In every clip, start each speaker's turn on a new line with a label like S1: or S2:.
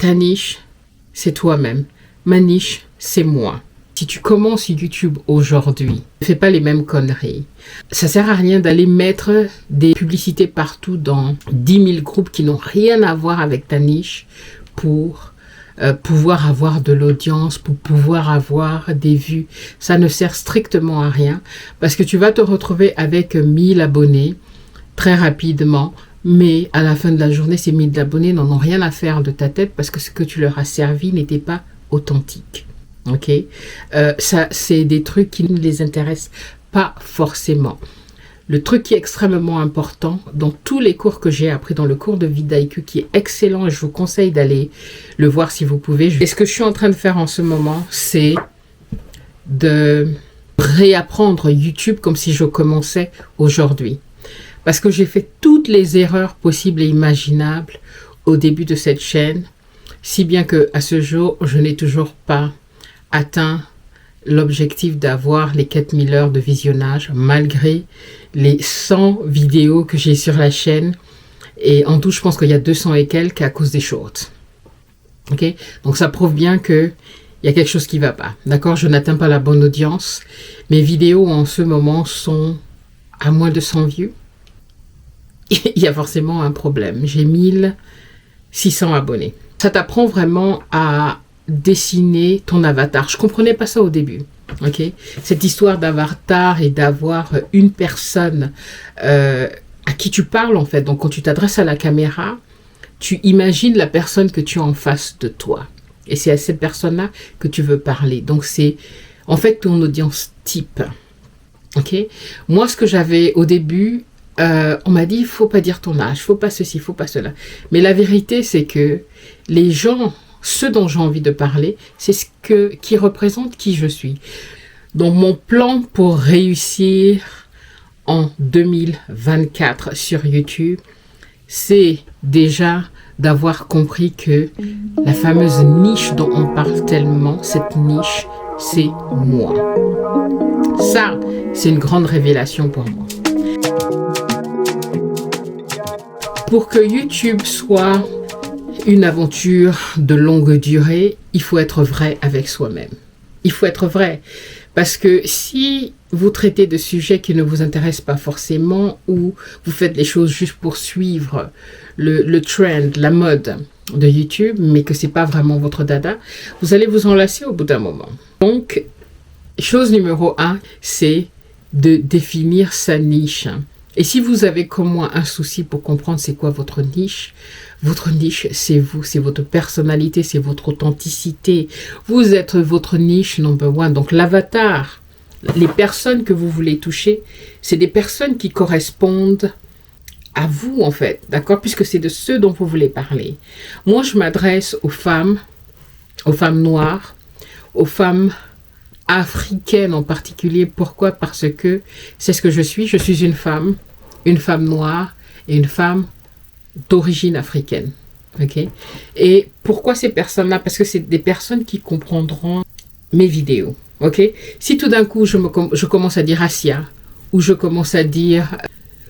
S1: Ta niche, c'est toi-même. Ma niche, c'est moi. Si tu commences YouTube aujourd'hui, ne fais pas les mêmes conneries. Ça sert à rien d'aller mettre des publicités partout dans 10 000 groupes qui n'ont rien à voir avec ta niche pour pouvoir avoir de l'audience, pour pouvoir avoir des vues. Ça ne sert strictement à rien parce que tu vas te retrouver avec 1000 abonnés très rapidement. Mais à la fin de la journée, ces 1000 abonnés n'en ont rien à faire de ta tête parce que ce que tu leur as servi n'était pas authentique. Ok, ça, c'est des trucs qui ne les intéressent pas forcément. Le truc qui est extrêmement important dans tous les cours que j'ai appris, dans le cours de vidIQ qui est excellent et je vous conseille d'aller le voir si vous pouvez. Et ce que je suis en train de faire en ce moment, c'est de réapprendre YouTube comme si je commençais aujourd'hui. Parce que j'ai fait toutes les erreurs possibles et imaginables au début de cette chaîne, si bien que à ce jour, je n'ai toujours pas atteint l'objectif d'avoir les 4000 heures de visionnage, malgré les 100 vidéos que j'ai sur la chaîne. Et en tout, je pense qu'il y a 200 et quelques à cause des shorts. Ok, donc ça prouve bien que il y a quelque chose qui ne va pas. D'accord, je n'atteins pas la bonne audience. Mes vidéos en ce moment sont à moins de 100 vues. Il y a forcément un problème. J'ai 1600 abonnés. Ça t'apprend vraiment à dessiner ton avatar. Je ne comprenais pas ça au début. Okay? Cette histoire d'avatar et d'avoir une personne à qui tu parles en fait. Donc quand tu t'adresses à la caméra, tu imagines la personne que tu as en face de toi. Et c'est à cette personne-là que tu veux parler. Donc c'est en fait ton audience type. Okay? Moi, ce que j'avais au début... on m'a dit, il ne faut pas dire ton âge, il ne faut pas ceci, il ne faut pas cela. Mais la vérité, c'est que les gens, ceux dont j'ai envie de parler, c'est qui représente qui je suis. Donc, mon plan pour réussir en 2024 sur YouTube, c'est déjà d'avoir compris que la fameuse niche dont on parle tellement, cette niche, c'est moi. Ça, c'est une grande révélation pour moi. Pour que YouTube soit une aventure de longue durée, il faut être vrai avec soi-même. Il faut être vrai. Parce que si vous traitez de sujets qui ne vous intéressent pas forcément ou vous faites les choses juste pour suivre le trend, la mode de YouTube, mais que ce n'est pas vraiment votre dada, vous allez vous enlacer au bout d'un moment. Donc, chose numéro 1, c'est de définir sa niche. Et si vous avez comme moi un souci pour comprendre c'est quoi votre niche, c'est vous, c'est votre personnalité, c'est votre authenticité. Vous êtes votre niche number one. Donc l'avatar, les personnes que vous voulez toucher, c'est des personnes qui correspondent à vous en fait, d'accord? Puisque c'est de ceux dont vous voulez parler. Moi, je m'adresse aux femmes noires, aux femmes africaine en particulier. Pourquoi? Parce que c'est ce que je suis. Je suis une femme noire et une femme d'origine africaine. Okay? Et pourquoi ces personnes-là? Parce que c'est des personnes qui comprendront mes vidéos. Okay? Si tout d'un coup, je commence à dire Asia, ou je commence à dire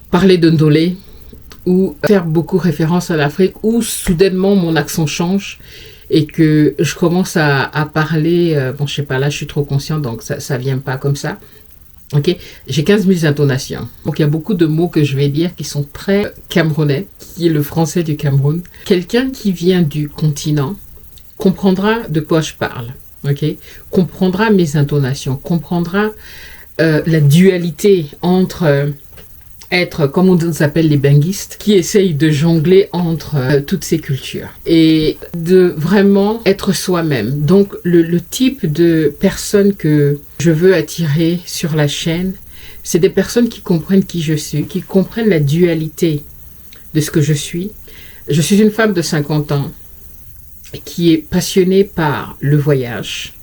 S1: parler de Ndolé, ou faire beaucoup référence à l'Afrique, ou soudainement mon accent change, et que je commence à parler, bon, je sais pas, là, je suis trop consciente, donc ça vient pas comme ça. Ok, j'ai 15 000 intonations. Donc, il y a beaucoup de mots que je vais dire qui sont très camerounais, qui est le français du Cameroun. Quelqu'un qui vient du continent comprendra de quoi je parle. Ok, comprendra mes intonations, comprendra la dualité entre... être, comme on nous appelle les benguistes, qui essayent de jongler entre toutes ces cultures et de vraiment être soi-même. Donc, le type de personnes que je veux attirer sur la chaîne, c'est des personnes qui comprennent qui je suis, qui comprennent la dualité de ce que je suis. Je suis une femme de 50 ans qui est passionnée par le voyage,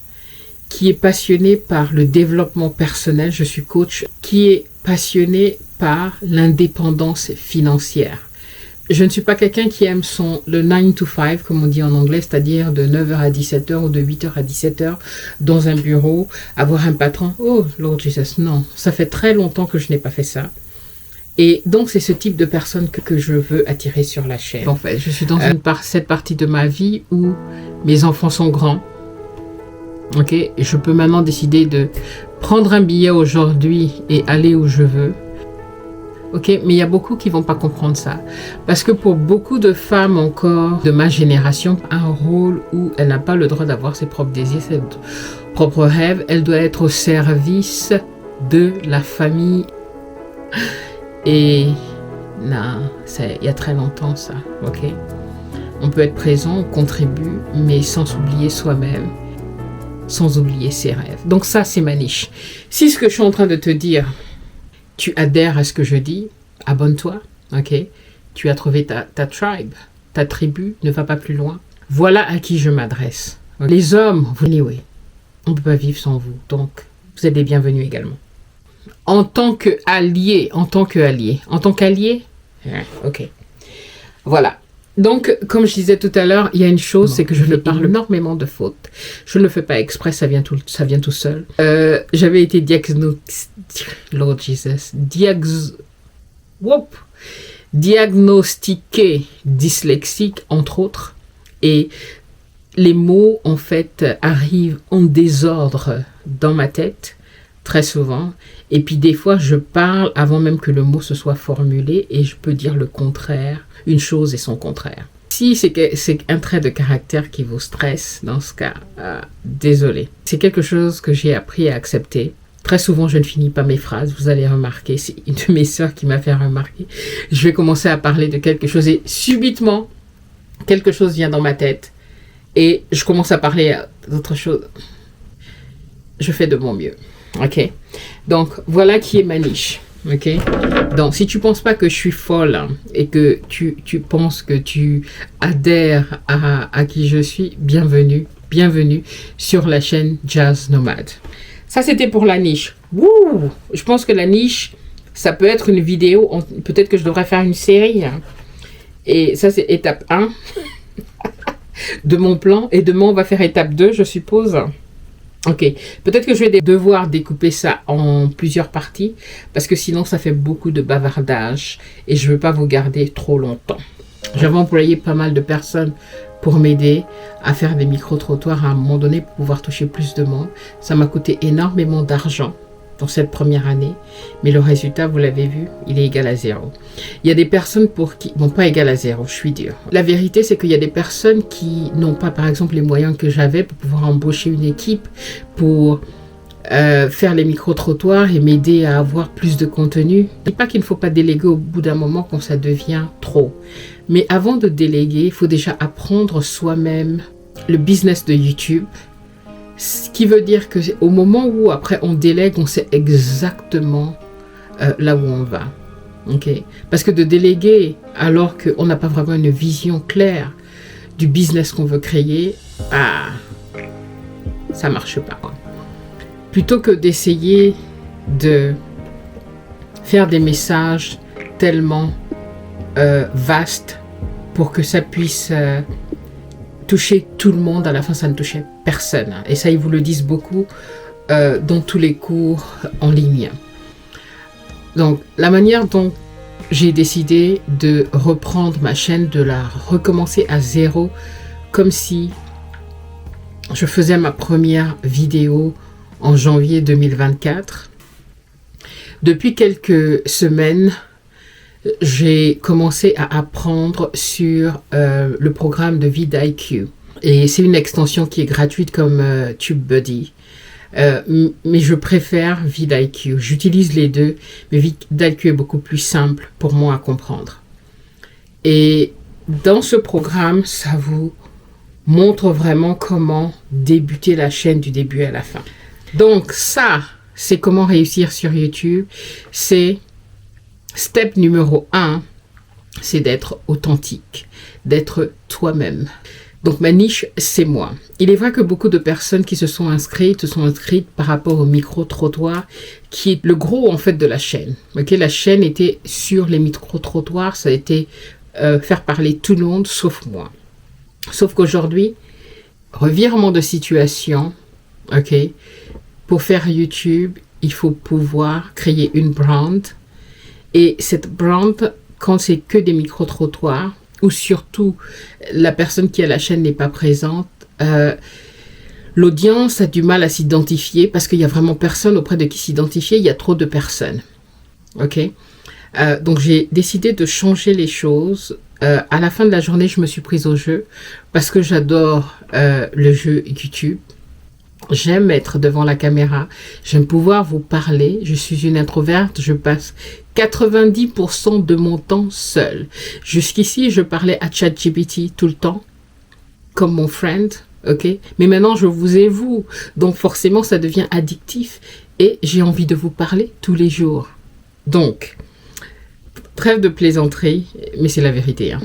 S1: qui est passionnée par le développement personnel. Je suis coach, qui est passionnée par l'indépendance financière. Je ne suis pas quelqu'un qui aime le 9 to 5, comme on dit en anglais, c'est-à-dire de 9h à 17h ou de 8h à 17h dans un bureau, avoir un patron. Oh, Lord Jesus, non. Ça fait très longtemps que je n'ai pas fait ça. Et donc, c'est ce type de personne que je veux attirer sur la chaîne. En fait, je suis dans cette partie de ma vie où mes enfants sont grands. Ok, et je peux maintenant décider de prendre un billet aujourd'hui et aller où je veux. Ok, mais il y a beaucoup qui vont pas comprendre ça. Parce que pour beaucoup de femmes encore de ma génération, un rôle où elle n'a pas le droit d'avoir ses propres désirs, ses propres rêves, elle doit être au service de la famille. Et non, il y a très longtemps ça, ok. On peut être présent, on contribue, mais sans oublier soi-même, sans oublier ses rêves. Donc ça, c'est ma niche. Si ce que je suis en train de te dire, tu adhères à ce que je dis, abonne-toi, ok. Tu as trouvé ta tribe, ta tribu, ne va pas plus loin. Voilà à qui je m'adresse. Les hommes, anyway, on ne peut pas vivre sans vous, donc vous êtes les bienvenus également. En tant qu'allié, ok. Voilà. Donc, comme je disais tout à l'heure, il y a une chose, c'est que je parle énormément de fautes. Je ne le fais pas exprès, ça vient tout seul. J'avais été diagnostiquée dyslexique, entre autres, et les mots, en fait, arrivent en désordre dans ma tête, très souvent. Et puis des fois, je parle avant même que le mot se soit formulé et je peux dire le contraire, une chose et son contraire. Si c'est un trait de caractère qui vous stresse, dans ce cas, désolé. C'est quelque chose que j'ai appris à accepter. Très souvent, je ne finis pas mes phrases, vous allez remarquer. C'est une de mes sœurs qui m'a fait remarquer. Je vais commencer à parler de quelque chose et subitement, quelque chose vient dans ma tête et je commence à parler d'autre chose. Je fais de mon mieux. Ok, donc voilà qui est ma niche. Ok, donc si tu penses pas que je suis folle et que tu penses que tu adhères à qui je suis, bienvenue sur la chaîne Jazz Nomad. Ça c'était pour la niche. Wouh, je pense que la niche, ça peut être une vidéo, peut-être que je devrais faire une série. Et ça c'est étape 1 de mon plan. Et demain on va faire étape 2, je suppose. Ok, peut-être que je vais devoir découper ça en plusieurs parties parce que sinon ça fait beaucoup de bavardage et je ne veux pas vous garder trop longtemps. J'avais employé pas mal de personnes pour m'aider à faire des micro-trottoirs à un moment donné pour pouvoir toucher plus de monde. Ça m'a coûté énormément d'argent dans cette première année, mais le résultat, vous l'avez vu, il est égal à 0. Il y a des personnes pour qui... Bon, pas égal à 0, je suis dure. La vérité, c'est qu'il y a des personnes qui n'ont pas, par exemple, les moyens que j'avais pour pouvoir embaucher une équipe, pour faire les micro-trottoirs et m'aider à avoir plus de contenu. Je ne dis pas qu'il ne faut pas déléguer au bout d'un moment quand ça devient trop. Mais avant de déléguer, il faut déjà apprendre soi-même le business de YouTube. Ce qui veut dire qu'au moment où après on délègue, on sait exactement là où on va. Okay? Parce que de déléguer alors qu'on n'a pas vraiment une vision claire du business qu'on veut créer, ça ne marche pas. Plutôt que d'essayer de faire des messages tellement vastes pour que ça puisse... toucher tout le monde, à la fin ça ne touchait personne. Et ça, ils vous le disent beaucoup dans tous les cours en ligne. Donc, la manière dont j'ai décidé de reprendre ma chaîne, de la recommencer à 0, comme si je faisais ma première vidéo en janvier 2024. Depuis quelques semaines, j'ai commencé à apprendre sur le programme de VidIQ. Et c'est une extension qui est gratuite comme TubeBuddy. Mais je préfère VidIQ. J'utilise les deux, mais VidIQ est beaucoup plus simple pour moi à comprendre. Et dans ce programme, ça vous montre vraiment comment débuter la chaîne du début à la fin. Donc ça, c'est comment réussir sur YouTube. C'est step numéro 1, c'est d'être authentique, d'être toi-même. Donc ma niche, c'est moi. Il est vrai que beaucoup de personnes qui se sont inscrites par rapport au micro-trottoir, qui est le gros en fait de la chaîne. Okay? La chaîne était sur les micro-trottoirs, ça a été faire parler tout le monde sauf moi. Sauf qu'aujourd'hui, revirement de situation, ok, pour faire YouTube, il faut pouvoir créer une brand Et cette brand, quand c'est que des micro-trottoirs, ou surtout la personne qui a la chaîne n'est pas présente, l'audience a du mal à s'identifier parce qu'il n'y a vraiment personne auprès de qui s'identifier, il y a trop de personnes. Ok? Donc j'ai décidé de changer les choses. À la fin de la journée, je me suis prise au jeu parce que j'adore le jeu YouTube. J'aime être devant la caméra, j'aime pouvoir vous parler. Je suis une introverte, je passe 90% de mon temps seule. Jusqu'ici, je parlais à ChatGPT tout le temps, comme mon friend, ok? Mais maintenant, je vous ai vous, donc forcément, ça devient addictif et j'ai envie de vous parler tous les jours. Donc, trêve de plaisanterie, mais c'est la vérité, hein.